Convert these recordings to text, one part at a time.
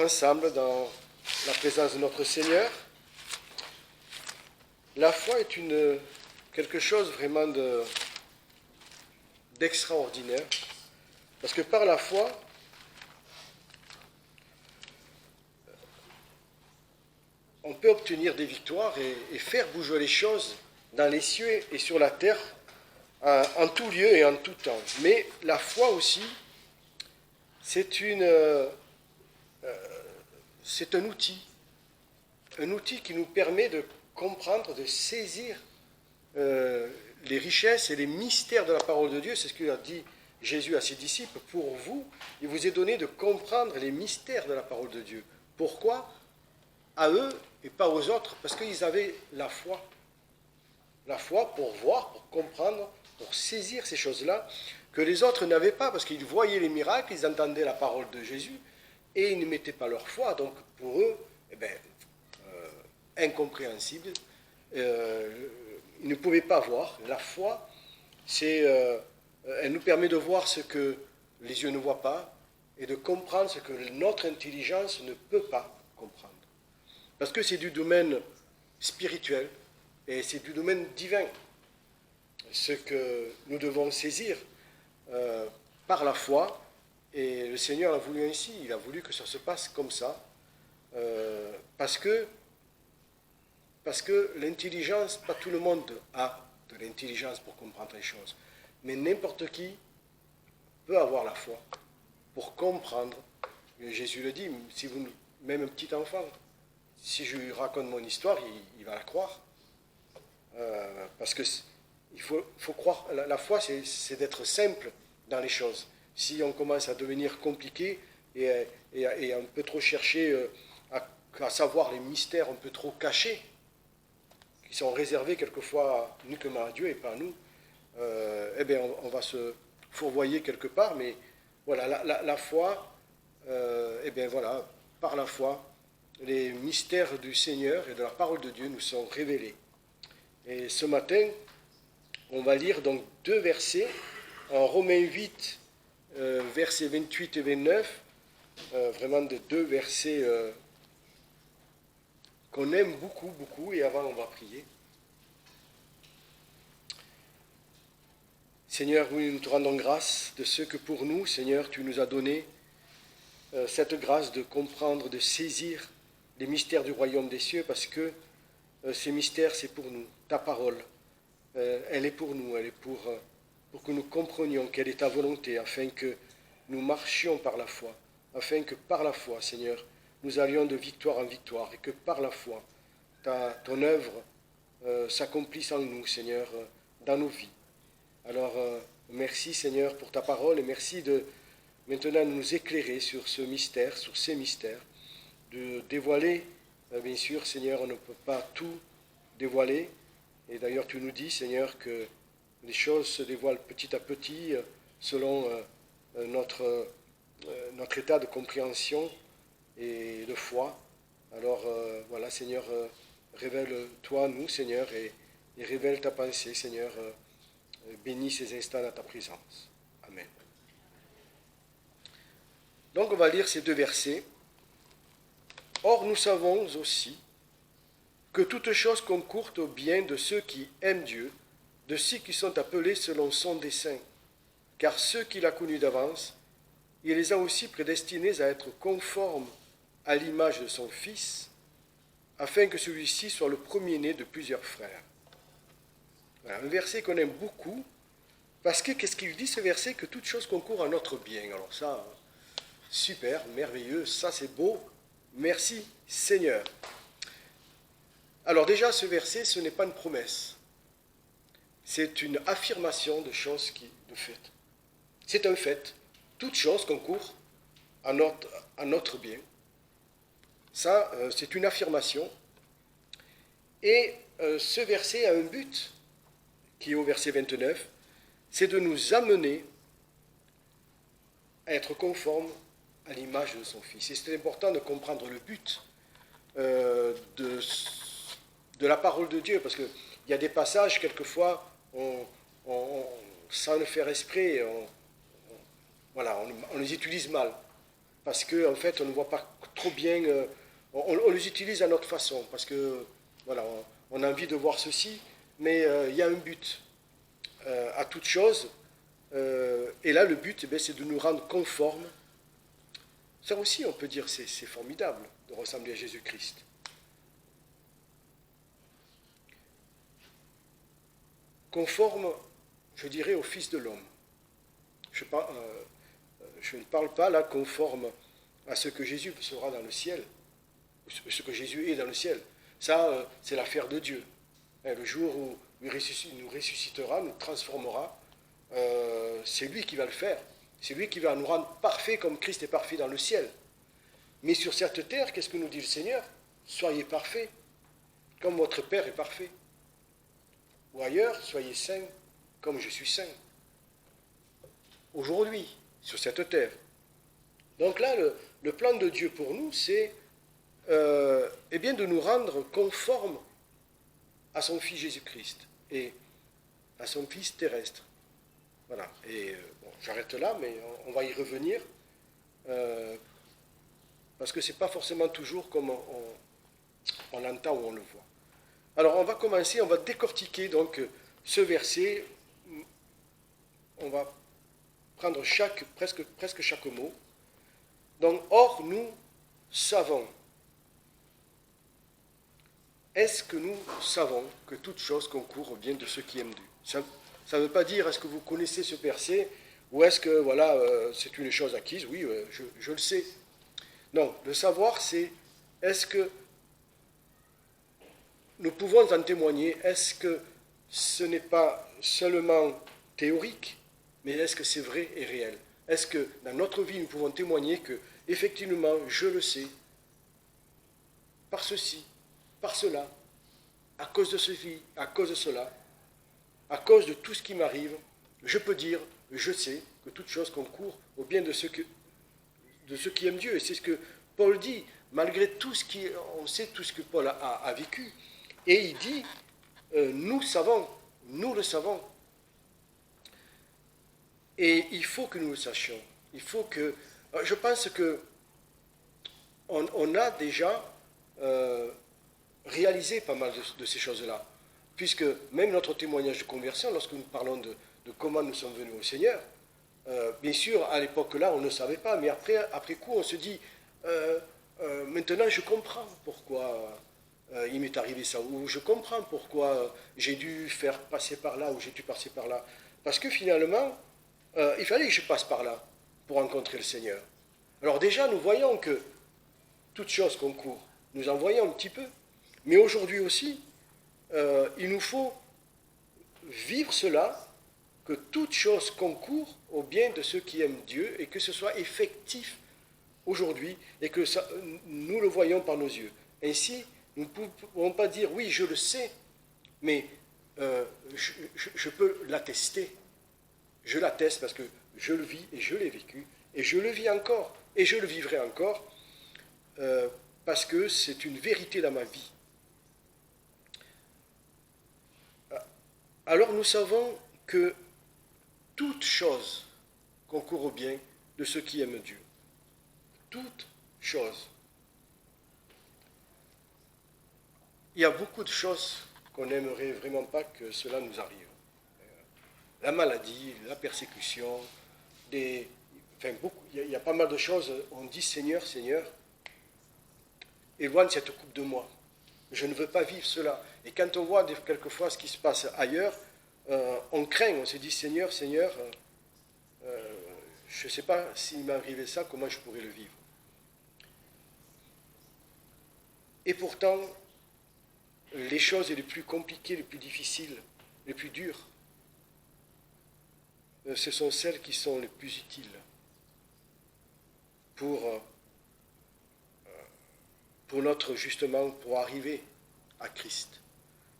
ensemble dans la présence de notre Seigneur. La foi est quelque chose vraiment d'extraordinaire, parce que par la foi, on peut obtenir des victoires et faire bouger les choses dans les cieux et sur la terre, en tout lieu et en tout temps. Mais la foi aussi, c'est un outil qui nous permet de comprendre, de saisir les richesses et les mystères de la parole de Dieu. C'est ce qu'a dit Jésus à ses disciples. Pour vous, il vous est donné de comprendre les mystères de la parole de Dieu. Pourquoi ? À eux et pas aux autres, parce qu'ils avaient la foi. La foi pour voir, pour comprendre, pour saisir ces choses-là, que les autres n'avaient pas, parce qu'ils voyaient les miracles, ils entendaient la parole de Jésus, et ils ne mettaient pas leur foi. Donc pour eux, incompréhensible, ils ne pouvaient pas voir. La foi, elle nous permet de voir ce que les yeux ne voient pas, et de comprendre ce que notre intelligence ne peut pas comprendre. Parce que c'est du domaine spirituel, et c'est du domaine divin. Ce que nous devons saisir par la foi, et le Seigneur a voulu ainsi, il a voulu que ça se passe comme ça, parce que l'intelligence, pas tout le monde a de l'intelligence pour comprendre les choses, mais n'importe qui peut avoir la foi pour comprendre. Jésus le dit, si vous, même un petit enfant, si je lui raconte mon histoire, il va la croire. Parce que il faut croire, la foi c'est d'être simple dans les choses. Si on commence à devenir compliqué et un peu trop chercher à savoir les mystères un peu trop cachés, qui sont réservés quelquefois uniquement à Dieu et pas à nous, on va se fourvoyer quelque part. Mais voilà, la foi, par la foi, les mystères du Seigneur et de la parole de Dieu nous sont révélés. Et ce matin, on va lire donc deux versets, en Romains 8, versets 28 et 29, vraiment de deux versets qu'on aime beaucoup, beaucoup, et avant on va prier. Seigneur, oui, nous te rendons grâce de ce que pour nous, Seigneur, tu nous as donné cette grâce de comprendre, de saisir les mystères du royaume des cieux, parce que ces mystères, c'est pour nous. Ta parole, elle est pour nous, elle est pour que nous comprenions quelle est ta volonté, afin que nous marchions par la foi, afin que par la foi, Seigneur, nous allions de victoire en victoire, et que par la foi, ton œuvre s'accomplisse en nous, Seigneur, dans nos vies. Alors, merci, Seigneur, pour ta parole, et merci de maintenant nous éclairer sur ce mystère, sur ces mystères, de dévoiler, bien sûr, Seigneur, on ne peut pas tout dévoiler, et d'ailleurs tu nous dis, Seigneur, que les choses se dévoilent petit à petit selon notre état de compréhension et de foi. Alors voilà, Seigneur, révèle-toi nous, Seigneur, et révèle ta pensée, Seigneur, bénis ces instants dans ta présence. Amen. Donc on va lire ces deux versets. Or nous savons aussi que toute chose concourt au bien de ceux qui aiment Dieu, de ceux qui sont appelés selon son dessein. Car ceux qu'il a connus d'avance, il les a aussi prédestinés à être conformes à l'image de son Fils, afin que celui-ci soit le premier-né de plusieurs frères. Voilà, un verset qu'on aime beaucoup, parce que qu'est-ce qu'il dit ce verset ? Que toute chose concourt à notre bien. Alors ça, super, merveilleux, ça c'est beau, merci Seigneur. Alors déjà, ce verset, ce n'est pas une promesse. C'est une affirmation de choses de fait. C'est un fait. Toute chose concourt à notre bien. Ça, c'est une affirmation. Et ce verset a un but, qui est au verset 29, c'est de nous amener à être conformes à l'image de son Fils. Et c'est important de comprendre le but de la parole de Dieu, parce qu'il y a des passages, quelquefois, sans le faire exprès, on les utilise mal. parce qu'en en fait, on ne voit pas trop bien, on les utilise à notre façon, parce que voilà, on a envie de voir ceci, mais il y a un but à toute chose, et là, le but, eh bien, c'est de nous rendre conformes. Ça aussi, on peut dire, c'est formidable de ressembler à Jésus-Christ. Conforme, je dirais, au Fils de l'homme. Je ne parle pas là conforme à ce que Jésus sera dans le ciel, ce que Jésus est dans le ciel. Ça, c'est l'affaire de Dieu. Le jour où il nous ressuscitera, nous transformera, c'est lui qui va le faire. C'est lui qui va nous rendre parfaits comme Christ est parfait dans le ciel. Mais sur cette terre, qu'est-ce que nous dit le Seigneur? Soyez parfaits, comme votre Père est parfait. Ou ailleurs, soyez saints, comme je suis saint. Aujourd'hui, sur cette terre. Donc là, le plan de Dieu pour nous, c'est eh bien de nous rendre conformes à son Fils Jésus-Christ et à son Fils terrestre. Voilà. Et bon, j'arrête là, mais on va y revenir parce que ce n'est pas forcément toujours comme on l'entend ou on le voit. Alors on va commencer, on va décortiquer donc ce verset. On va prendre presque chaque mot. Donc, or, nous savons. Est-ce que nous savons que toute chose concourt au bien de ceux qui aiment Dieu? Ça ne veut pas dire est-ce que vous connaissez ce verset ou est-ce que voilà, c'est une chose acquise? Oui, je le sais. Non, le savoir, c'est est-ce que nous pouvons en témoigner? Est-ce que ce n'est pas seulement théorique, mais est-ce que c'est vrai et réel? Est-ce que dans notre vie, nous pouvons témoigner que, effectivement, je le sais, par ceci, par cela, à cause de ceci, à cause de cela, à cause de tout ce qui m'arrive, je peux dire, je sais que toute chose concourt au bien de ceux qui aiment Dieu. Et c'est ce que Paul dit, malgré tout ce on sait tout ce que Paul a vécu. Et il dit, nous savons, nous le savons. Et il faut que nous le sachions. Il faut que. Je pense que on a déjà réalisé pas mal de ces choses-là. Puisque même notre témoignage de conversion, lorsque nous parlons de comment nous sommes venus au Seigneur, bien sûr, à l'époque-là, on ne savait pas, mais après coup, on se dit, maintenant je comprends pourquoi il m'est arrivé ça, ou je comprends pourquoi j'ai dû faire passer par là, ou j'ai dû passer par là. Parce que finalement, il fallait que je passe par là pour rencontrer le Seigneur. Alors déjà, nous voyons que toute chose concourt. Nous en voyons un petit peu. Mais aujourd'hui aussi, il nous faut vivre cela, que toute chose concourt au bien de ceux qui aiment Dieu et que ce soit effectif aujourd'hui et que nous le voyons par nos yeux. Ainsi, nous ne pouvons pas dire oui, je le sais, mais je peux l'attester. Je l'atteste parce que je le vis et je l'ai vécu, et je le vis encore, et je le vivrai encore, parce que c'est une vérité dans ma vie. Alors nous savons que toute chose concourt au bien de ceux qui aiment Dieu. Toute chose. Il y a beaucoup de choses qu'on n'aimerait vraiment pas que cela nous arrive. La maladie, la persécution, il y a pas mal de choses. On dit Seigneur, Seigneur, éloigne cette coupe de moi. Je ne veux pas vivre cela. Et quand on voit quelquefois ce qui se passe ailleurs, on craint, on se dit Seigneur, Seigneur, je ne sais pas s'il m'est arrivé ça, comment je pourrais le vivre. Et pourtant, les choses les plus compliquées, les plus difficiles, les plus dures, ce sont celles qui sont les plus utiles pour arriver à Christ.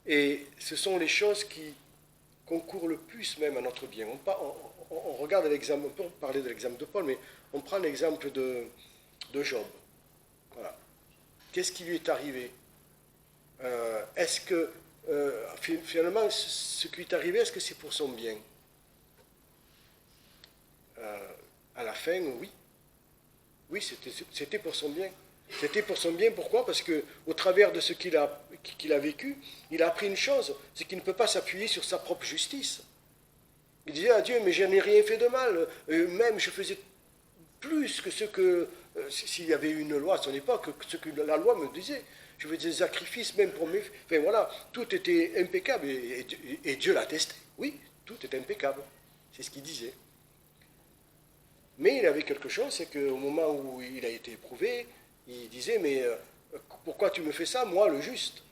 Et ce sont les choses qui concourent le plus même à notre bien. On regarde l'exemple, on peut parler de l'exemple de Paul, mais on prend l'exemple de Job. Voilà. Qu'est-ce qui lui est arrivé? Est-ce que, finalement, ce qui lui est arrivé, est-ce que c'est pour son bien? À la fin, oui. Oui, c'était pour son bien. C'était pour son bien, pourquoi? Parce qu'au travers de ce qu'il a vécu, il a appris une chose, c'est qu'il ne peut pas s'appuyer sur sa propre justice. Il disait à Dieu, mais je n'ai rien fait de mal, même je faisais plus que ce que, s'il y avait eu une loi à son époque, que ce que la loi me disait. Je faisais des sacrifices même pour mes... Enfin voilà, tout était impeccable et Dieu l'attestait. Oui, tout était impeccable. C'est ce qu'il disait. Mais il avait quelque chose, c'est qu'au moment où il a été éprouvé, il disait, mais pourquoi tu me fais ça, moi le juste?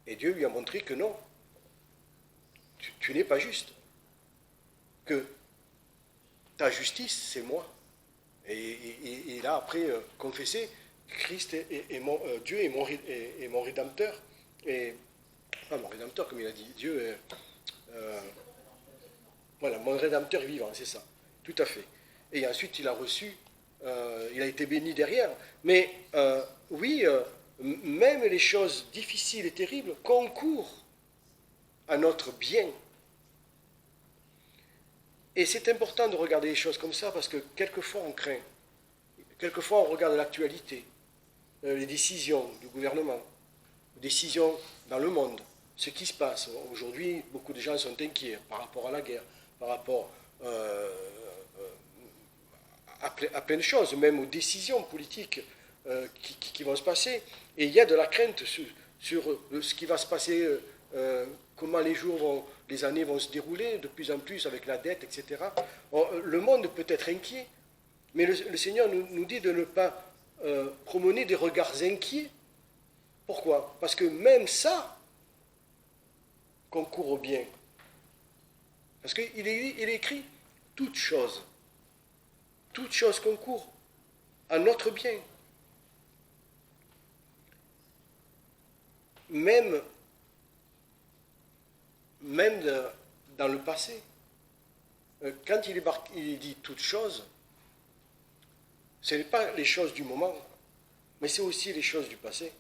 Et Dieu lui a montré que non, tu n'es pas juste. Que ta justice, c'est moi. Et il a après confessé, Christ Dieu est mon rédempteur. Et, enfin, mon rédempteur, comme il a dit, Dieu est, voilà, mon rédempteur vivant, c'est ça, tout à fait. Et ensuite, il a reçu, il a été béni derrière. Mais oui, même les choses difficiles et terribles concourent à notre bien. Et c'est important de regarder les choses comme ça parce que quelquefois on craint. Quelquefois on regarde l'actualité, les décisions du gouvernement, les décisions dans le monde, ce qui se passe. Aujourd'hui, beaucoup de gens sont inquiets par rapport à la guerre, par rapport à plein de choses, même aux décisions politiques qui vont se passer. Et il y a de la crainte sur ce qui va se passer, comment les années vont se dérouler, de plus en plus avec la dette, etc. Le monde peut être inquiet, mais le Seigneur nous dit de ne pas promener des regards inquiets. Pourquoi? Parce que même ça concourt au bien. Parce qu'il est écrit, toute chose concourt à notre bien. Même dans le passé, quand il dit toute chose, ce n'est pas les choses du moment, mais c'est aussi les choses du passé.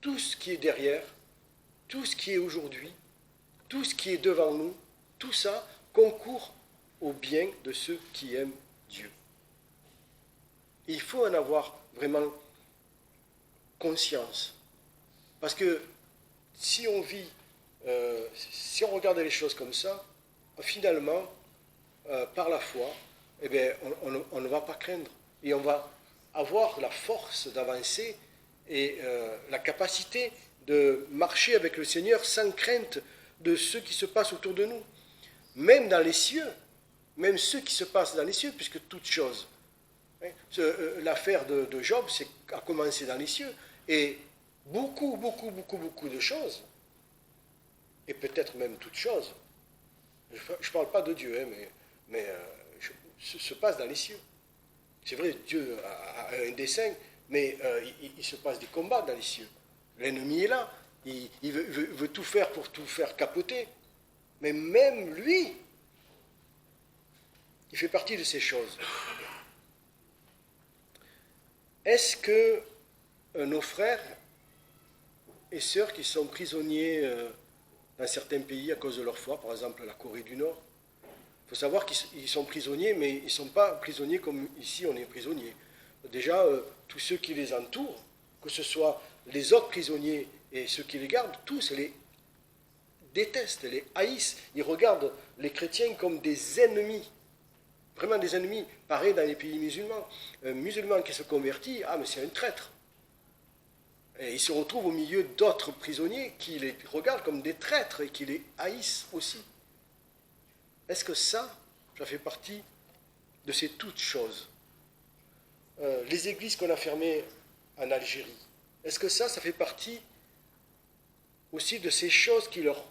Tout ce qui est derrière, tout ce qui est aujourd'hui, tout ce qui est devant nous, tout ça concourt au bien de ceux qui aiment Dieu. Il faut en avoir vraiment conscience. Parce que si on vit, si on regarde les choses comme ça, finalement, par la foi, eh bien, on ne va pas craindre. Et on va avoir la force d'avancer et la capacité de marcher avec le Seigneur sans crainte de ce qui se passe autour de nous. Même dans les cieux, même ce qui se passe dans les cieux, puisque toute chose. L'affaire de Job a commencé dans les cieux. Et beaucoup de choses, et peut-être même toutes choses, je ne parle pas de Dieu, mais se passe dans les cieux. C'est vrai, Dieu a un dessein, mais il se passe des combats dans les cieux. L'ennemi est là, il veut tout faire pour tout faire capoter. Mais même lui, il fait partie de ces choses. Est-ce que nos frères et sœurs qui sont prisonniers dans certains pays à cause de leur foi, par exemple la Corée du Nord, il faut savoir qu'ils sont prisonniers, mais ils ne sont pas prisonniers comme ici on est prisonniers. Déjà, tous ceux qui les entourent, que ce soit les autres prisonniers et ceux qui les gardent, tous les détestent, les haïssent. Ils regardent les chrétiens comme des ennemis. Vraiment des ennemis. Pareil dans les pays musulmans. Un musulman qui se convertit, ah mais c'est un traître. Et il se retrouve au milieu d'autres prisonniers qui les regardent comme des traîtres et qui les haïssent aussi. Est-ce que ça fait partie de ces toutes choses? Les églises qu'on a fermées en Algérie, est-ce que ça fait partie aussi de ces choses qui leur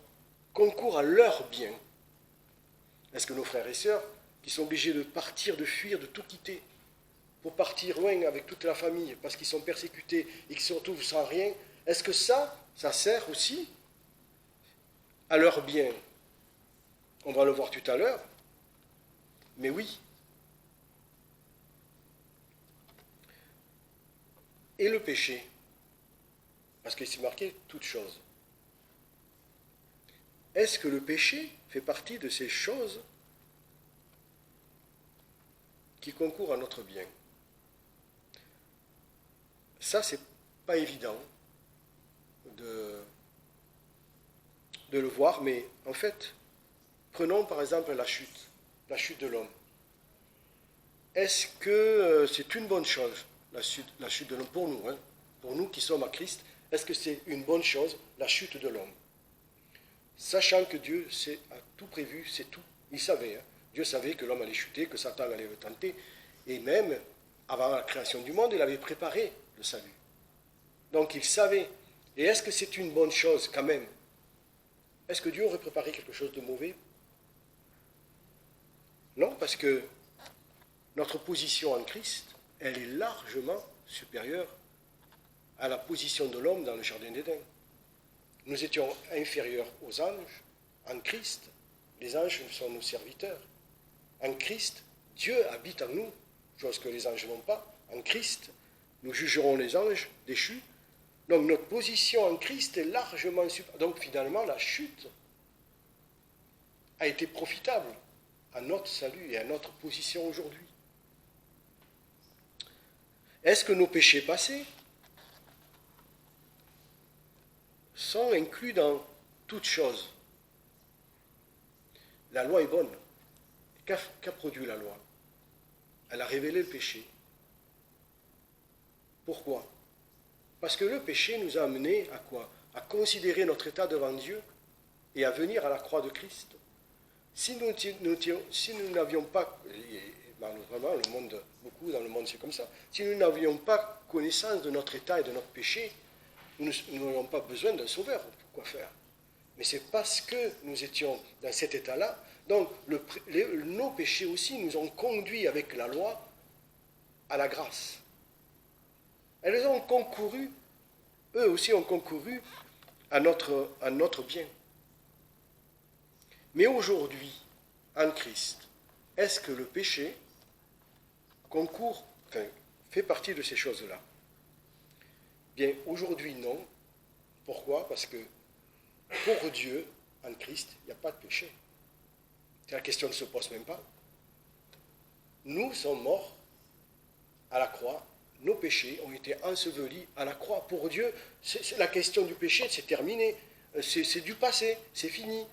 concourent à leur bien? Est-ce que nos frères et sœurs, qui sont obligés de partir, de fuir, de tout quitter, pour partir loin avec toute la famille, parce qu'ils sont persécutés et qu'ils se retrouvent sans rien, est-ce que ça sert aussi à leur bien? On va le voir tout à l'heure, mais oui. Et le péché, parce qu'il s'est marqué toute chose. Est-ce que le péché fait partie de ces choses qui concourent à notre bien? ça, c'est pas évident de le voir, mais en fait, prenons par exemple la chute de l'homme. Est-ce que c'est une bonne chose, la chute de l'homme, pour nous qui sommes à Christ, est-ce que c'est une bonne chose, la chute de l'homme? Sachant que Dieu a tout prévu, c'est tout. Il savait, hein. Dieu savait que l'homme allait chuter, que Satan allait le tenter, et même, avant la création du monde, il avait préparé le salut. Donc il savait. Et est-ce que c'est une bonne chose quand même? Est-ce que Dieu aurait préparé quelque chose de mauvais? Non, parce que notre position en Christ, elle est largement supérieure à la position de l'homme dans le jardin d'Éden. Nous étions inférieurs aux anges. En Christ, les anges sont nos serviteurs. En Christ, Dieu habite en nous, chose que les anges n'ont pas. En Christ, nous jugerons les anges déchus. Donc notre position en Christ est largement supérieure. Donc finalement, la chute a été profitable à notre salut et à notre position aujourd'hui. Est-ce que nos péchés passés sont inclus dans toute chose? La loi est bonne. Qu'a produit la loi? Elle a révélé le péché. Pourquoi? Parce que le péché nous a amenés à quoi? À considérer notre état devant Dieu et à venir à la croix de Christ. Si nous n'avions pas, et malheureusement, beaucoup dans le monde c'est comme ça, si nous n'avions pas connaissance de notre état et de notre péché, nous n'aurions pas besoin d'un sauveur. Pourquoi faire? Mais c'est parce que nous étions dans cet état-là, donc nos péchés aussi nous ont conduits avec la loi à la grâce. Elles ont concouru, eux aussi ont concouru à notre bien. Mais aujourd'hui, en Christ, est-ce que le péché fait partie de ces choses-là? Bien, aujourd'hui, non. Pourquoi? Parce que pour Dieu, en Christ, il n'y a pas de péché. La question ne se pose même pas. Nous sommes morts à la croix. Nos péchés ont été ensevelis à la croix. Pour Dieu, la question du péché, c'est terminé. C'est du passé, c'est fini.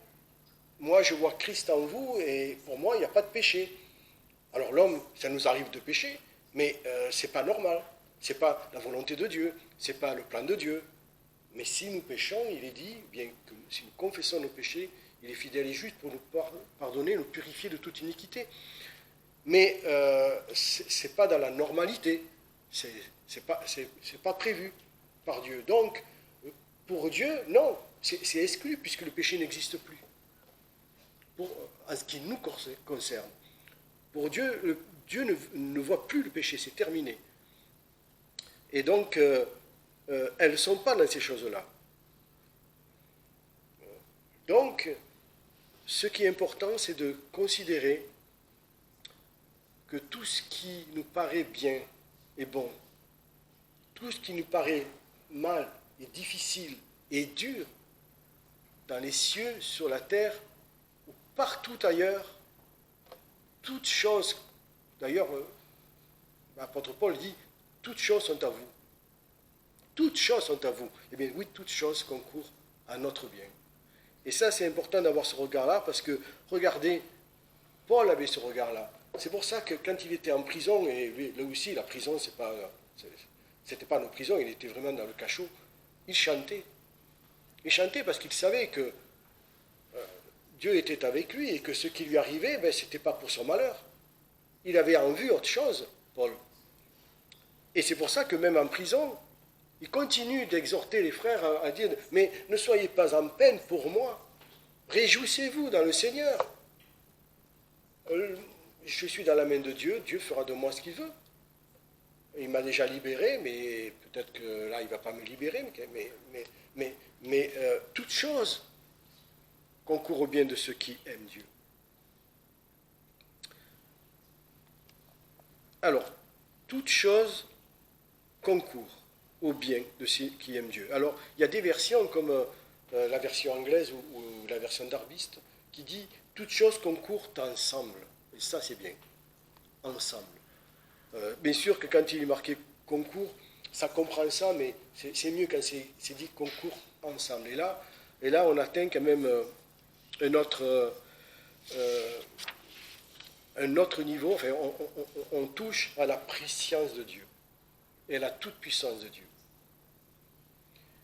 Moi, je vois Christ en vous et pour moi, il n'y a pas de péché. Alors l'homme, ça nous arrive de pécher, mais ce n'est pas normal. Ce n'est pas la volonté de Dieu, ce n'est pas le plan de Dieu. Mais si nous péchons, il est dit, bien que si nous confessons nos péchés, il est fidèle et juste pour nous pardonner, nous purifier de toute iniquité. Mais ce n'est pas dans la normalité, c'est pas prévu par Dieu. Donc, pour Dieu, non, c'est exclu puisque le péché n'existe plus. En ce qui nous concerne. Pour Dieu, Dieu ne voit plus le péché, c'est terminé. Et donc, elles ne sont pas dans ces choses-là. Donc, ce qui est important, c'est de considérer que tout ce qui nous paraît bien et bon, tout ce qui nous paraît mal et difficile et dur, dans les cieux, sur la terre, ou partout ailleurs, toutes choses, d'ailleurs, l'apôtre Paul dit, toutes choses sont à vous. Toutes choses sont à vous. Eh bien oui, toutes choses concourent à notre bien. Et ça, c'est important d'avoir ce regard-là, parce que, regardez, Paul avait ce regard-là. C'est pour ça que quand il était en prison, et lui, là aussi, la prison, c'était pas nos prisons, il était vraiment dans le cachot, il chantait. Il chantait parce qu'il savait que Dieu était avec lui et que ce qui lui arrivait, ce n'était pas pour son malheur. Il avait en vue autre chose, Paul. Et c'est pour ça que même en prison, il continue d'exhorter les frères à dire « Mais ne soyez pas en peine pour moi, réjouissez-vous dans le Seigneur. Je suis dans la main de Dieu, Dieu fera de moi ce qu'il veut. Il m'a déjà libéré, mais peut-être que là, il ne va pas me libérer, mais toute chose concourt au bien de ceux qui aiment Dieu. » Alors, toute chose concourt au bien de ceux qui aiment Dieu. Alors, il y a des versions comme la version anglaise ou la version d'Arbiste qui dit « toutes choses concourent ensemble ». Et ça, c'est bien. Ensemble. Bien sûr que quand il est marqué « concours », ça comprend ça, mais c'est mieux quand c'est dit qu'on court ensemble. Et là, on atteint quand même un autre niveau, enfin, on touche à la préscience de Dieu et à la toute-puissance de Dieu.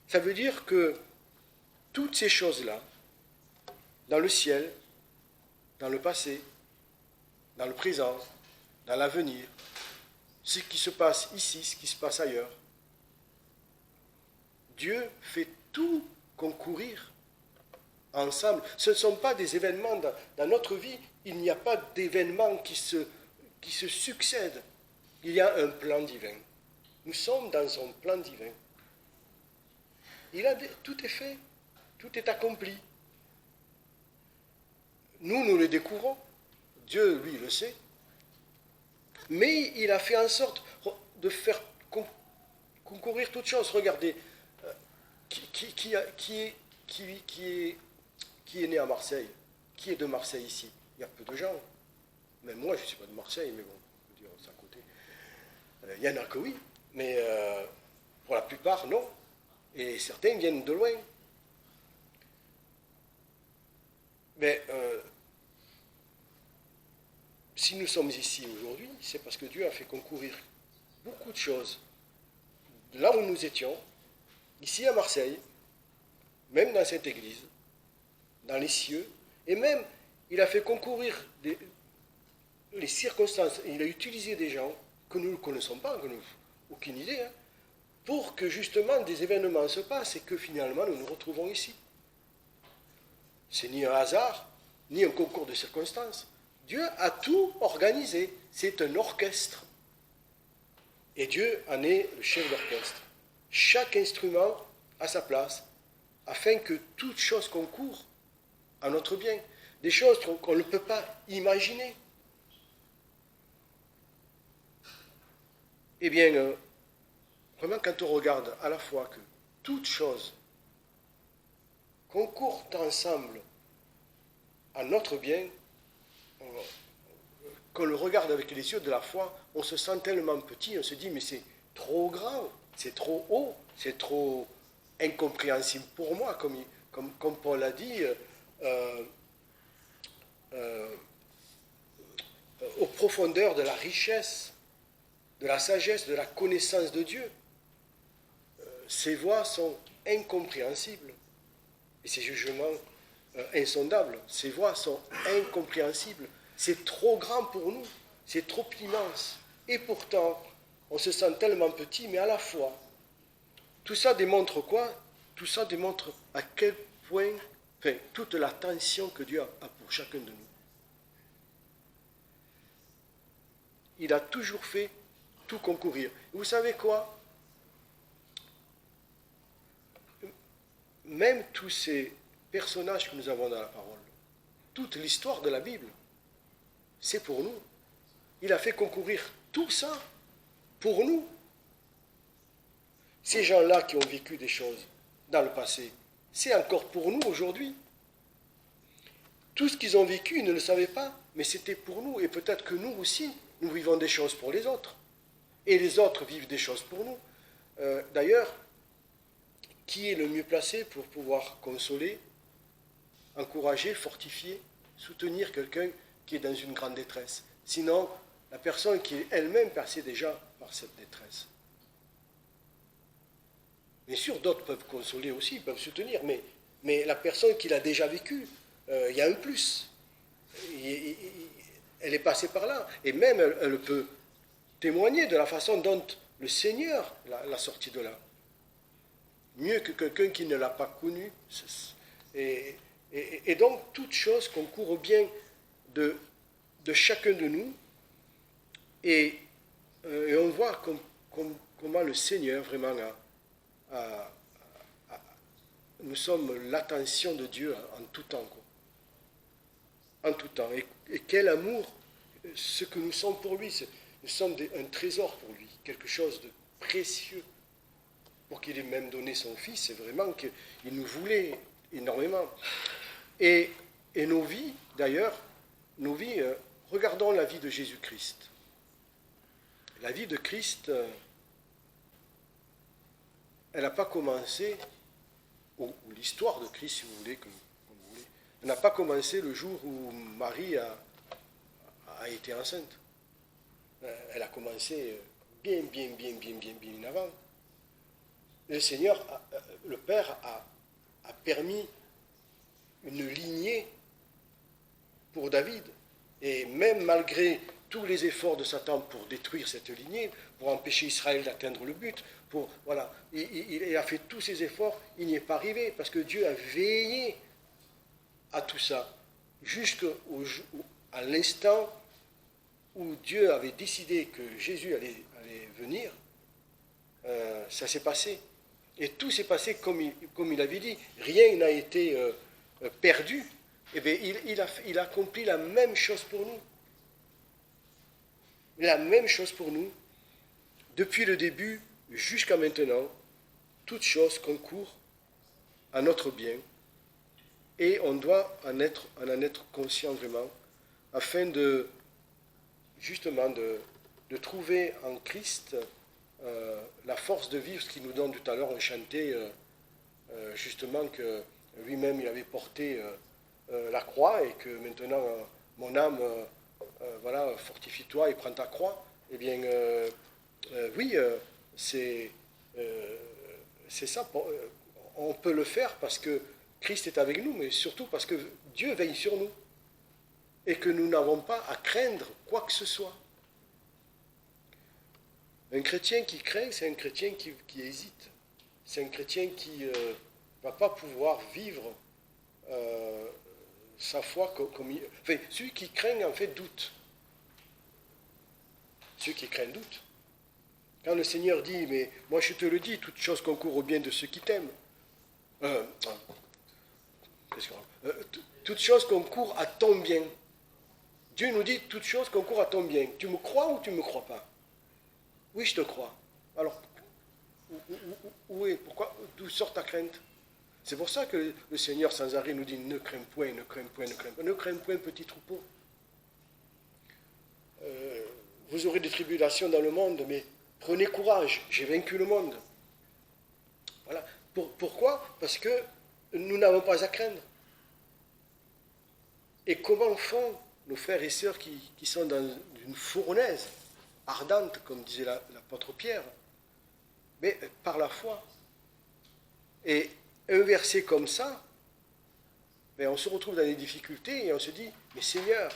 Ça veut dire que toutes ces choses-là, dans le ciel, dans le passé, dans le présent, dans l'avenir, ce qui se passe ici, ce qui se passe ailleurs, Dieu fait tout concourir ensemble. Ce ne sont pas des événements dans notre vie, il n'y a pas d'événements qui se succèdent. Il y a un plan divin. Nous sommes dans son plan divin. Tout est fait, tout est accompli. Nous le découvrons. Dieu, lui, le sait. Mais il a fait en sorte de faire concourir toutes choses. Regardez, qui est né à Marseille? Qui est de Marseille ici? Il y a peu de gens. Même moi, je ne suis pas de Marseille, mais bon, on peut dire c'est à côté. Il y en a que oui, mais pour la plupart, non. Et certains viennent de loin. Mais si nous sommes ici aujourd'hui, c'est parce que Dieu a fait concourir beaucoup de choses. Là où nous étions, ici à Marseille, même dans cette église, dans les cieux, et même il a fait concourir les circonstances, il a utilisé des gens que nous ne connaissons pas, que nous n'avons aucune idée, hein, pour que justement des événements se passent et que finalement nous nous retrouvons ici. C'est ni un hasard, ni un concours de circonstances. Dieu a tout organisé, c'est un orchestre. Et Dieu en est le chef d'orchestre. Chaque instrument a sa place, afin que toute chose concourt à notre bien. Des choses qu'on ne peut pas imaginer. Eh bien, vraiment, quand on regarde à la fois que toutes choses concourent ensemble à notre bien, qu'on le regarde avec les yeux de la foi, on se sent tellement petit, on se dit, mais c'est trop grand, c'est trop haut, c'est trop incompréhensible pour moi, comme Paul a dit, aux profondeurs de la richesse, de la sagesse, de la connaissance de Dieu. Ces voies sont incompréhensibles et ces jugements insondables. Ces voies sont incompréhensibles. C'est trop grand pour nous, c'est trop immense. Et pourtant, on se sent tellement petit, mais à la fois, tout ça démontre quoi? Tout ça démontre à quel point, enfin, toute l'attention que Dieu a pour chacun de nous. Il a toujours fait tout concourir. Vous savez quoi? Même tous ces personnages que nous avons dans la parole, toute l'histoire de la Bible, c'est pour nous. Il a fait concourir tout ça pour nous. Ces gens-là qui ont vécu des choses dans le passé, c'est encore pour nous aujourd'hui. Tout ce qu'ils ont vécu, ils ne le savaient pas, mais c'était pour nous. Et peut-être que nous aussi, nous vivons des choses pour les autres. Et les autres vivent des choses pour nous. D'ailleurs, qui est le mieux placé pour pouvoir consoler, encourager, fortifier, soutenir quelqu'un qui est dans une grande détresse? Sinon, la personne qui est elle-même passée déjà par cette détresse. Bien sûr, d'autres peuvent consoler aussi, peuvent soutenir, mais la personne qui l'a déjà vécu, il y a un plus. Elle est passée par là. Et même, elle peut témoigner de la façon dont le Seigneur l'a sortie de là. Mieux que quelqu'un qui ne l'a pas connu. Et donc, toute chose concourt au bien de chacun de nous. Et on voit comment le Seigneur vraiment nous sommes l'attention de Dieu en tout temps. En tout temps. Et quel amour, ce que nous sommes pour lui. Nous sommes un trésor pour lui, quelque chose de précieux. Pour qu'il ait même donné son Fils, c'est vraiment qu'il nous voulait énormément. Et nos vies, d'ailleurs, regardons la vie de Jésus-Christ. La vie de Christ, elle n'a pas commencé, ou l'histoire de Christ, si vous voulez, comme vous voulez, elle n'a pas commencé le jour où Marie a été enceinte. Elle a commencé bien avant. Le Seigneur, le Père, a permis une lignée pour David. Et même malgré tous les efforts de Satan pour détruire cette lignée, pour empêcher Israël d'atteindre le but, voilà, il a fait tous ces efforts, il n'y est pas arrivé, parce que Dieu a veillé à tout ça, jusqu'à l'instant où Dieu avait décidé que Jésus allait venir, ça s'est passé. Et tout s'est passé comme il avait dit. Rien n'a été perdu. Eh bien, il a accompli la même chose pour nous. La même chose pour nous. Depuis le début jusqu'à maintenant, toute chose concourt à notre bien. Et on doit en être conscient vraiment, afin de, justement, de trouver en Christ la force de vivre, ce qu'il nous donne tout à l'heure. On chantait justement que lui-même il avait porté la croix, et que maintenant mon âme, voilà, fortifie-toi et prends ta croix. Eh bien, oui, c'est ça. On peut le faire parce que Christ est avec nous, mais surtout parce que Dieu veille sur nous et que nous n'avons pas à craindre quoi que ce soit. Un chrétien qui craint, c'est un chrétien qui hésite. C'est un chrétien qui ne va pas pouvoir vivre sa foi comme il... Enfin, celui qui craint, en fait, doute. Celui qui craint doute. Quand le Seigneur dit, mais moi je te le dis, toute chose concourt au bien de ceux qui t'aiment. Toute chose concourt à ton bien. Dieu nous dit, toute chose concourt à ton bien. Tu me crois ou tu ne me crois pas? Oui, je te crois. Alors, pourquoi? D'où sort ta crainte? C'est pour ça que le Seigneur sans arrêt nous dit, ne crains point, ne crains point, ne crains point. Ne crains point, petit troupeau. Vous aurez des tribulations dans le monde, mais prenez courage, j'ai vaincu le monde. Voilà. Pourquoi? Parce que nous n'avons pas à craindre. Et comment font nos frères et sœurs qui sont dans une fournaise ardente, comme disait l'apôtre Pierre? Mais par la foi. Et un verset comme ça, ben on se retrouve dans des difficultés et on se dit, mais Seigneur,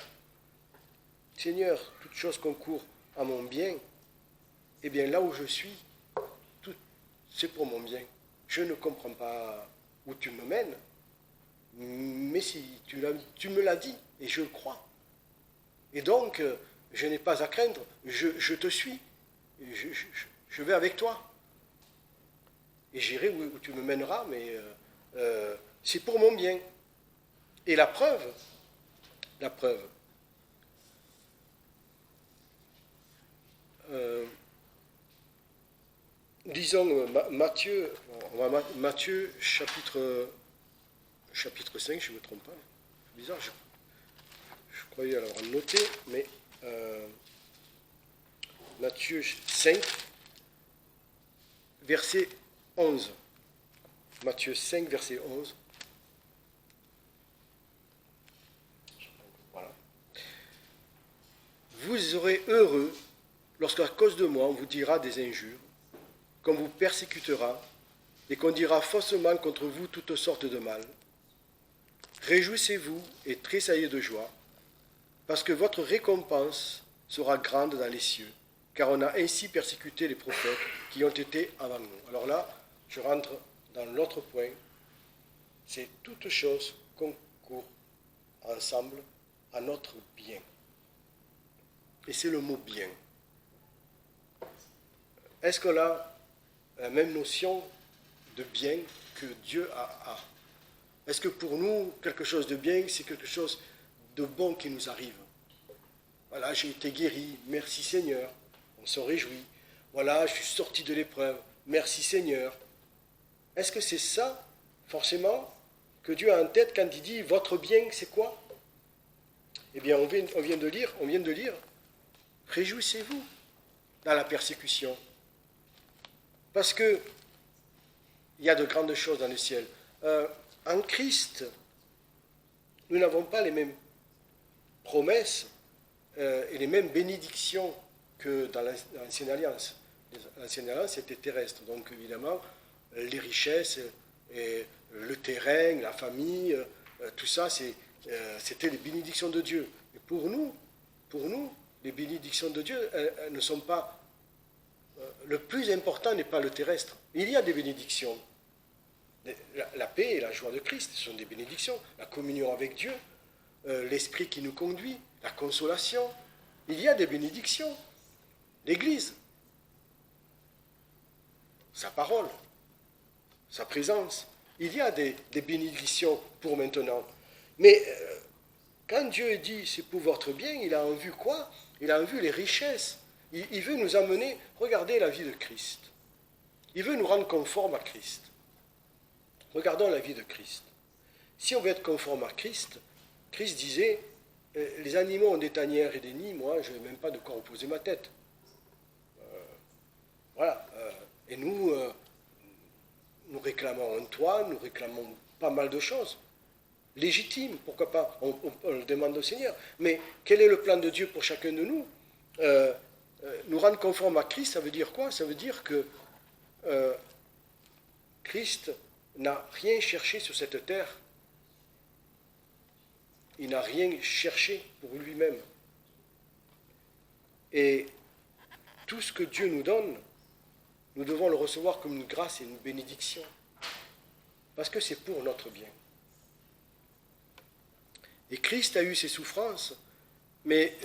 toute chose concourt à mon bien. Eh bien, là où je suis, c'est pour mon bien. Je ne comprends pas où tu me mènes, mais si tu me l'as dit, et je le crois. Et donc, je n'ai pas à craindre, je te suis, je vais avec toi. Et j'irai où tu me mèneras, mais c'est pour mon bien. Et la preuve, disons Matthieu chapitre 5, je ne me trompe pas. C'est bizarre, je croyais l'avoir noté, mais Matthieu 5, verset 11. Matthieu 5, verset 11. Voilà. Vous serez heureux lorsqu'à cause de moi on vous dira des injures, qu'on vous persécutera et qu'on dira faussement contre vous toutes sortes de mal. Réjouissez-vous et tressaillez de joie, parce que votre récompense sera grande dans les cieux, car on a ainsi persécuté les prophètes qui ont été avant nous. Alors là, je rentre dans l'autre point, c'est toutes choses concourent ensemble à notre bien. Et c'est le mot bien. Est-ce qu'on a la même notion de bien que Dieu a? Est-ce que pour nous, quelque chose de bien, c'est quelque chose de bon qui nous arrive? Voilà, j'ai été guéri, merci Seigneur, on se réjouit. Voilà, je suis sorti de l'épreuve, merci Seigneur. Est-ce que c'est ça, forcément, que Dieu a en tête quand il dit « votre bien, c'est quoi ?» Eh bien, on vient de lire « réjouissez-vous dans la persécution ». Parce que il y a de grandes choses dans le ciel. En Christ, nous n'avons pas les mêmes promesses et les mêmes bénédictions que dans l'Ancienne Alliance. L'Ancienne Alliance était terrestre, donc évidemment, les richesses, et le terrain, la famille, tout ça, c'était les bénédictions de Dieu. Et pour nous, les bénédictions de Dieu, elles ne sont pas... le plus important n'est pas le terrestre. Il y a des bénédictions. La paix et la joie de Christ, ce sont des bénédictions. La communion avec Dieu, l'Esprit qui nous conduit, la consolation. Il y a des bénédictions. L'Église, sa parole, sa présence. Il y a des bénédictions pour maintenant. Mais quand Dieu dit c'est pour votre bien, il a en vue quoi? Il a en vue les richesses. Il veut nous amener, regardez la vie de Christ. Il veut nous rendre conformes à Christ. Regardons la vie de Christ. Si on veut être conforme à Christ, Christ disait, les animaux ont des tanières et des nids, moi je n'ai même pas de quoi reposer ma tête. Voilà. Et nous réclamons un toit, nous réclamons pas mal de choses. Légitimes, pourquoi pas, on le demande au Seigneur. Mais quel est le plan de Dieu pour chacun de nous? Nous rendre conformes à Christ, ça veut dire quoi? Ça veut dire que Christ n'a rien cherché sur cette terre. Il n'a rien cherché pour lui-même. Et tout ce que Dieu nous donne, nous devons le recevoir comme une grâce et une bénédiction. Parce que c'est pour notre bien. Et Christ a eu ses souffrances, mais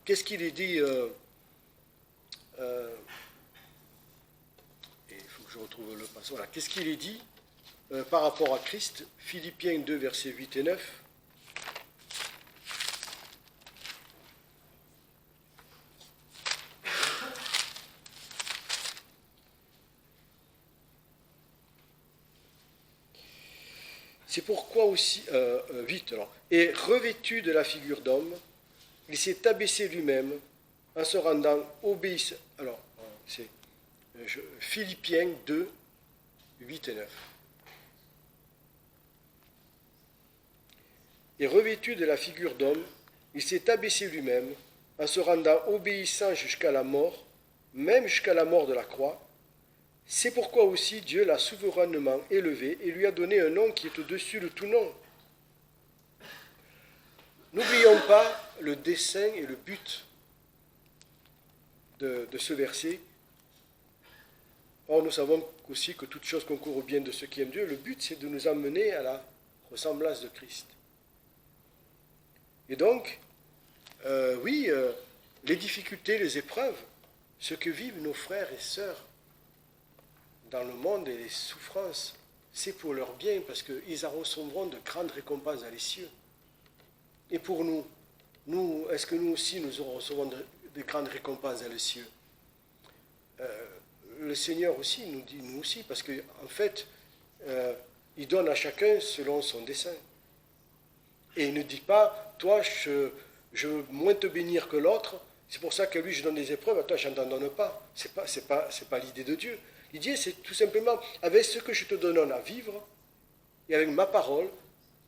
qu'est-ce qu'il est dit il faut que je retrouve le passage. Voilà. Qu'est-ce qu'il est dit par rapport à Christ? Philippiens 2, versets 8 et 9. C'est pourquoi aussi, vite alors, et revêtu de la figure d'homme, il s'est abaissé lui-même en se rendant obéissant. Alors, c'est Philippiens 2, 8 et 9. Et revêtu de la figure d'homme, il s'est abaissé lui-même en se rendant obéissant jusqu'à la mort, même jusqu'à la mort de la croix. C'est pourquoi aussi Dieu l'a souverainement élevé et lui a donné un nom qui est au-dessus de tout nom. N'oublions pas le dessein et le but de ce verset. Or, nous savons aussi que toute chose concourt au bien de ceux qui aiment Dieu. Le but, c'est de nous amener à la ressemblance de Christ. Et donc, les difficultés, les épreuves, ce que vivent nos frères et sœurs dans le monde et les souffrances, c'est pour leur bien, parce qu'ils en recevront de grandes récompenses dans les cieux. Et pour nous, est-ce que nous aussi, nous recevrons de grandes récompenses dans les cieux? Le Seigneur aussi nous dit, nous aussi, parce qu'en fait, il donne à chacun selon son dessein. Et il ne dit pas, toi, je veux moins te bénir que l'autre, c'est pour ça que lui, je donne des épreuves, à toi, je n'en donne pas. C'est pas l'idée de Dieu. L'idée, c'est tout simplement, avec ce que je te donne à vivre, et avec ma parole,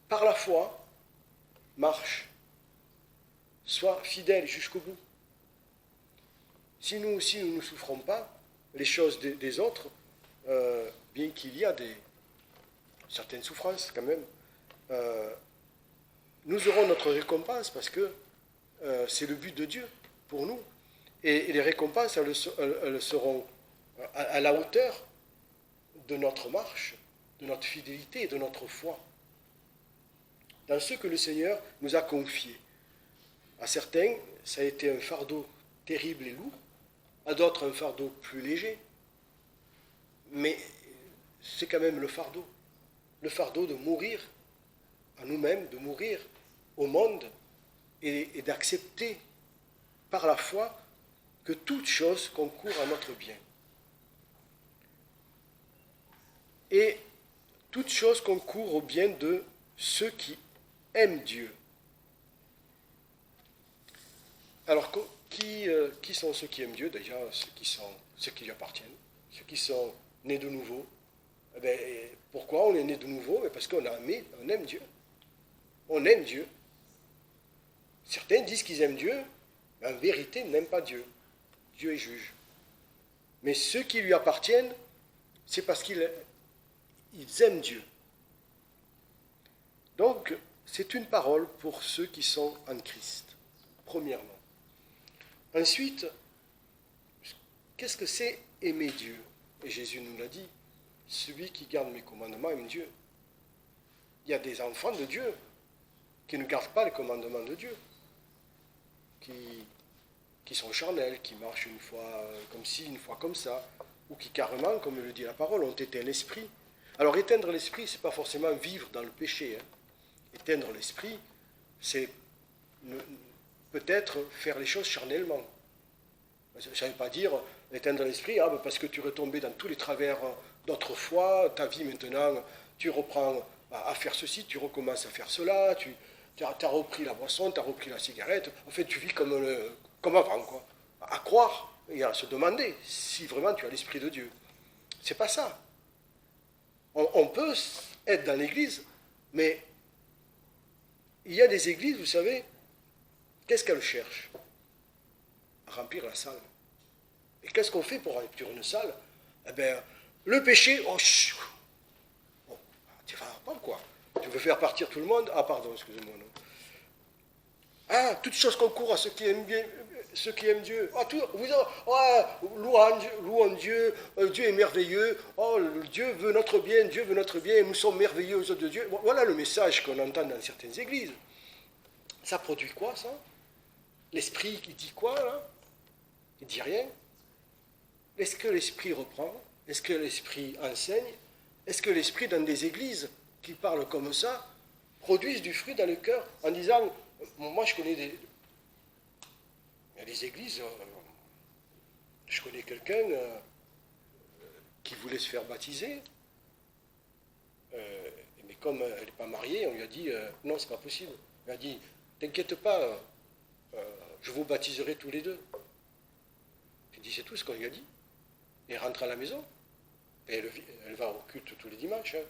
par la foi, marche. Sois fidèle jusqu'au bout. Si nous aussi, nous ne souffrons pas les choses des autres, bien qu'il y a certaines souffrances quand même, nous aurons notre récompense parce que c'est le but de Dieu pour nous. Et les récompenses, elles seront à la hauteur de notre marche, de notre fidélité et de notre foi dans ce que le Seigneur nous a confié. À certains, ça a été un fardeau terrible et lourd, à d'autres un fardeau plus léger, mais c'est quand même le fardeau de mourir à nous-mêmes, de mourir au monde et d'accepter par la foi que toute chose concourt à notre bien. Et toute chose concourt au bien de ceux qui aiment Dieu. Alors, qui sont ceux qui aiment Dieu? Déjà, ceux qui lui appartiennent, ceux qui sont nés de nouveau, Eh bien, pourquoi on est né de nouveau? Parce qu'on aime Dieu. On aime Dieu. Certains disent qu'ils aiment Dieu, mais en vérité, ils n'aiment pas Dieu. Dieu est juge. Mais ceux qui lui appartiennent, c'est parce qu'ils aiment Dieu. Donc, c'est une parole pour ceux qui sont en Christ, premièrement. Ensuite, qu'est-ce que c'est aimer Dieu? Et Jésus nous l'a dit, celui qui garde mes commandements aime Dieu. Il y a des enfants de Dieu qui ne gardent pas les commandements de Dieu, qui sont charnels, qui marchent une fois comme ci, une fois comme ça, ou qui carrément, comme le dit la parole, ont éteint l'esprit. Alors éteindre l'esprit, ce n'est pas forcément vivre dans le péché. Éteindre l'esprit, c'est peut-être faire les choses charnellement. Ça ne veut pas dire éteindre l'esprit, parce que tu es retombé dans tous les travers d'autrefois, ta vie maintenant, tu reprends à faire ceci, tu recommences à faire cela, tu as repris la boisson, tu as repris la cigarette, en fait tu vis comme avant, quoi. À croire et à se demander si vraiment tu as l'esprit de Dieu. C'est pas ça. On peut être dans l'église, mais il y a des églises, vous savez, qu'est-ce qu'elles cherchent? À remplir la salle. Et qu'est-ce qu'on fait pour remplir une salle? Eh bien, le péché, tu vas pas quoi? Tu veux faire partir tout le monde? Ah, pardon, excusez-moi. Non. Ah, toutes choses concourent à ceux qui aiment bien, ceux qui aiment Dieu. Louons Dieu, Dieu est merveilleux. Oh, Dieu veut notre bien, Dieu veut notre bien, nous sommes merveilleux aux yeux de Dieu. Voilà le message qu'on entend dans certaines églises. Ça produit quoi, ça? L'esprit, il dit quoi, là? Il dit rien. Est-ce que l'esprit reprend? Est-ce que l'esprit enseigne? Est-ce que l'esprit, dans des églises qui parlent comme ça, produisent du fruit dans le cœur en disant, moi je connais il y a des églises, je connais quelqu'un qui voulait se faire baptiser, mais comme elle n'est pas mariée, on lui a dit, non, c'est pas possible. Elle a dit, t'inquiète pas, je vous baptiserai tous les deux. Il dit, c'est tout ce qu'on lui a dit. Et elle rentre à la maison. Et elle va au culte tous les dimanches. Hein.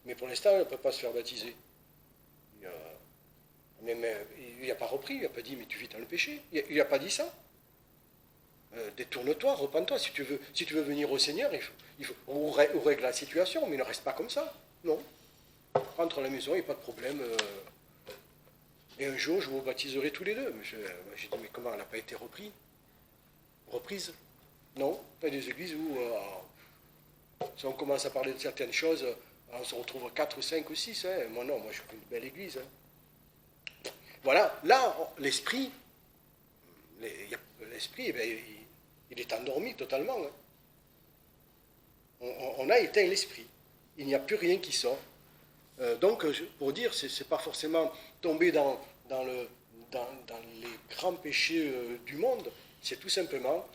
Mais pour l'instant, elle ne peut pas se faire baptiser. Il n'a pas repris, il n'a pas dit, mais tu vis dans le péché. Il n'a pas dit ça. Détourne-toi, repens-toi. Si tu veux venir au Seigneur, on règle la situation, mais ne reste pas comme ça. Non. Rentre à la maison, il n'y a pas de problème. Et un jour, je vous baptiserai tous les deux. J'ai dit, mais comment elle n'a pas été reprise? Non, il y a des églises où, si on commence à parler de certaines choses, on se retrouve 4, 5 ou 6. Hein. Moi, non, moi, je suis une belle église. Hein. Voilà, là, l'esprit, eh bien, il est endormi totalement. Hein. On a éteint l'esprit. Il n'y a plus rien qui sort. Donc, pour dire, ce n'est pas forcément tomber dans les grands péchés du monde, c'est tout simplement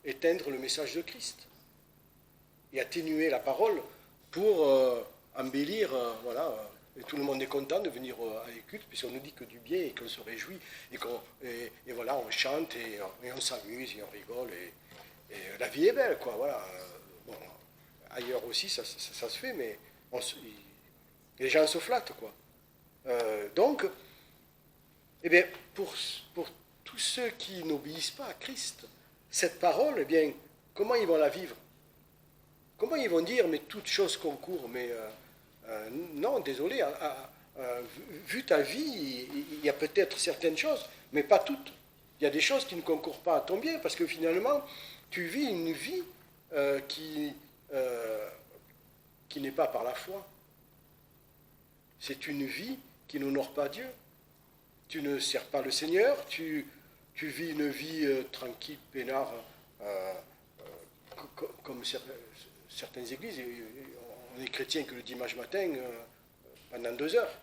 éteindre le message de Christ et atténuer la parole pour embellir, voilà, et tout le monde est content de venir à l'écoute, puisqu'on nous dit que du bien et qu'on se réjouit, et voilà, on chante et on s'amuse et on rigole, et la vie est belle, quoi, voilà. Bon, ailleurs aussi, ça se fait, mais les gens se flattent, quoi. Donc, eh bien, pour tous ceux qui n'obéissent pas à Christ, cette parole, eh bien, comment ils vont la vivre? Comment ils vont dire, mais toute chose concourt, mais non, désolé, vu ta vie, il y a peut-être certaines choses, mais pas toutes. Il y a des choses qui ne concourent pas à ton bien, parce que finalement, tu vis une vie qui n'est pas par la foi. C'est une vie qui n'honore pas Dieu. Tu ne sers pas le Seigneur, tu vis une vie tranquille, peinard, comme certaines églises. On est chrétien que le dimanche matin pendant 2 heures.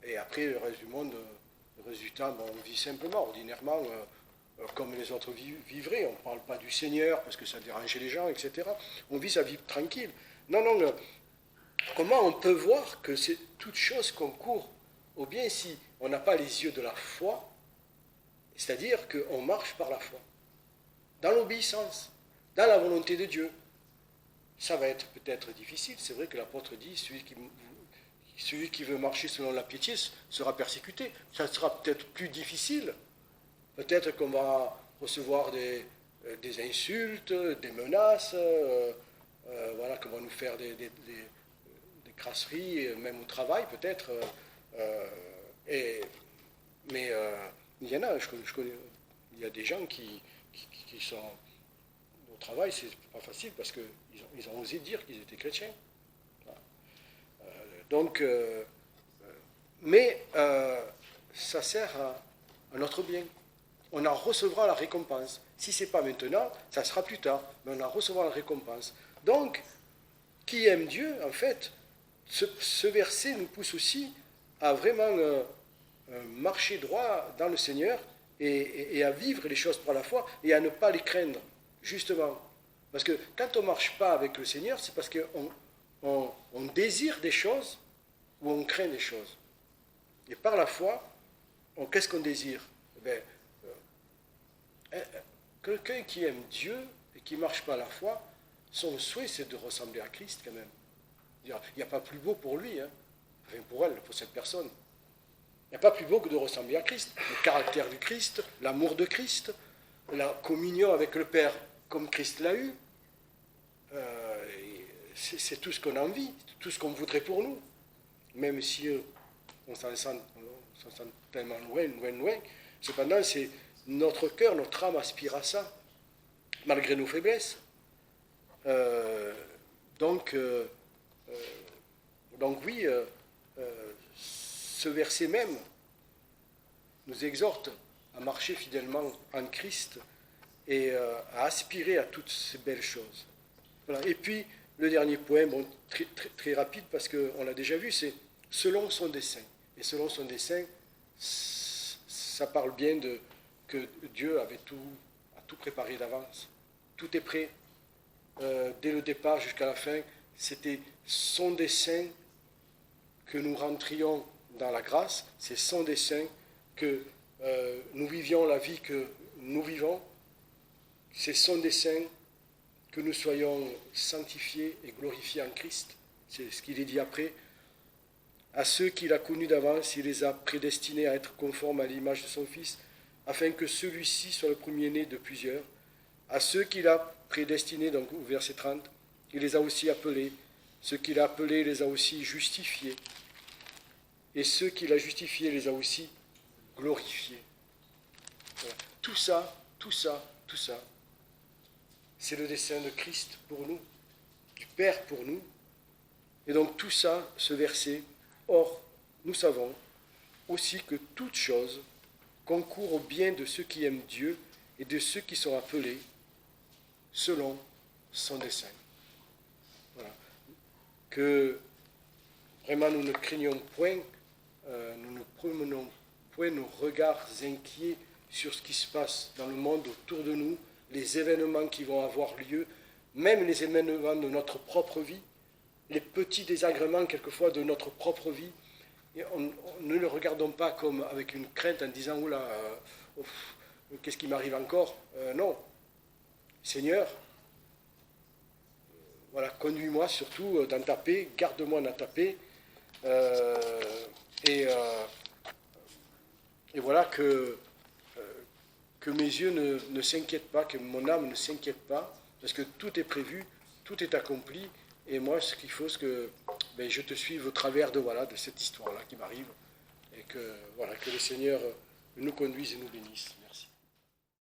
Et après, le reste du monde, le reste du temps, on vit simplement, ordinairement, comme les autres vivraient. On ne parle pas du Seigneur parce que ça dérangeait les gens, etc. On vit sa vie tranquille. Non, comment on peut voir que c'est toute chose concourt au bien si on n'a pas les yeux de la foi, c'est-à-dire qu'on marche par la foi, dans l'obéissance, dans la volonté de Dieu. ça va être peut-être difficile. C'est vrai que l'apôtre dit, celui qui veut marcher selon la piété sera persécuté. Ça sera peut-être plus difficile. Peut-être qu'on va recevoir des insultes, des menaces, voilà, qu'on va nous faire des crasseries, même au travail peut-être. Mais il y en a, je connais, il y a des gens qui sont au travail, c'est pas facile parce qu'ils ont osé dire qu'ils étaient chrétiens. Donc, mais ça sert à notre bien. On en recevra la récompense. Si ce n'est pas maintenant, ça sera plus tard, mais on en recevra la récompense. Donc, qui aime Dieu, en fait, ce verset nous pousse aussi à vraiment marcher droit dans le Seigneur et à vivre les choses par la foi et à ne pas les craindre, justement. Parce que quand on ne marche pas avec le Seigneur, c'est parce qu'on désire des choses ou on craint des choses. Et par la foi, qu'est-ce qu'on désire? Quelqu'un qui aime Dieu et qui ne marche pas à la foi, son souhait c'est de ressembler à Christ quand même. Il n'y a pas plus beau pour lui, hein, enfin pour elle, pour cette personne. Il n'y a pas plus beau que de ressembler à Christ. Le caractère du Christ, l'amour de Christ, la communion avec le Père comme Christ l'a eu. C'est tout ce qu'on a envie, tout ce qu'on voudrait pour nous. Même si on s'en sent tellement loin. Cependant, c'est notre cœur, notre âme aspire à ça, malgré nos faiblesses. Donc oui, ce verset même nous exhorte à marcher fidèlement en Christ et à aspirer à toutes ces belles choses. Voilà. Et puis, le dernier point, bon, très rapide parce qu'on l'a déjà vu, c'est selon son dessein. Et selon son dessein, ça parle bien que Dieu a tout préparé d'avance. Tout est prêt. Dès le départ jusqu'à la fin, c'était son dessein que nous rentrions dans la grâce, c'est son dessein que nous vivions la vie que nous vivons, c'est son dessein que nous soyons sanctifiés et glorifiés en Christ, c'est ce qu'il est dit après. À ceux qu'il a connus d'avance, il les a prédestinés à être conformes à l'image de son Fils, afin que celui-ci soit le premier-né de plusieurs. À ceux qu'il a prédestinés, donc au verset 30, il les a aussi appelés. Ceux qu'il a appelés, il les a aussi justifiés. Et ceux qu'il a justifiés, les a aussi glorifiés. Voilà. Tout ça, c'est le dessein de Christ pour nous, du Père pour nous. Et donc tout ça, ce verset, or, nous savons aussi que toute chose concourt au bien de ceux qui aiment Dieu et de ceux qui sont appelés selon son dessein. Voilà. Que vraiment nous ne craignons point, nous ne promenons point nos regards inquiets sur ce qui se passe dans le monde autour de nous, les événements qui vont avoir lieu, même les événements de notre propre vie, les petits désagréments quelquefois de notre propre vie. Et ne le regardons pas comme avec une crainte en disant « Oula, qu'est-ce qui m'arrive encore ?» Non. Seigneur, voilà, conduis-moi surtout dans ta paix, garde-moi dans ta paix. Et voilà que mes yeux ne s'inquiètent pas, que mon âme ne s'inquiète pas, parce que tout est prévu, tout est accompli, et moi ce qu'il faut c'est que je te suive au travers de cette histoire-là qui m'arrive, et que le Seigneur nous conduise et nous bénisse. Merci.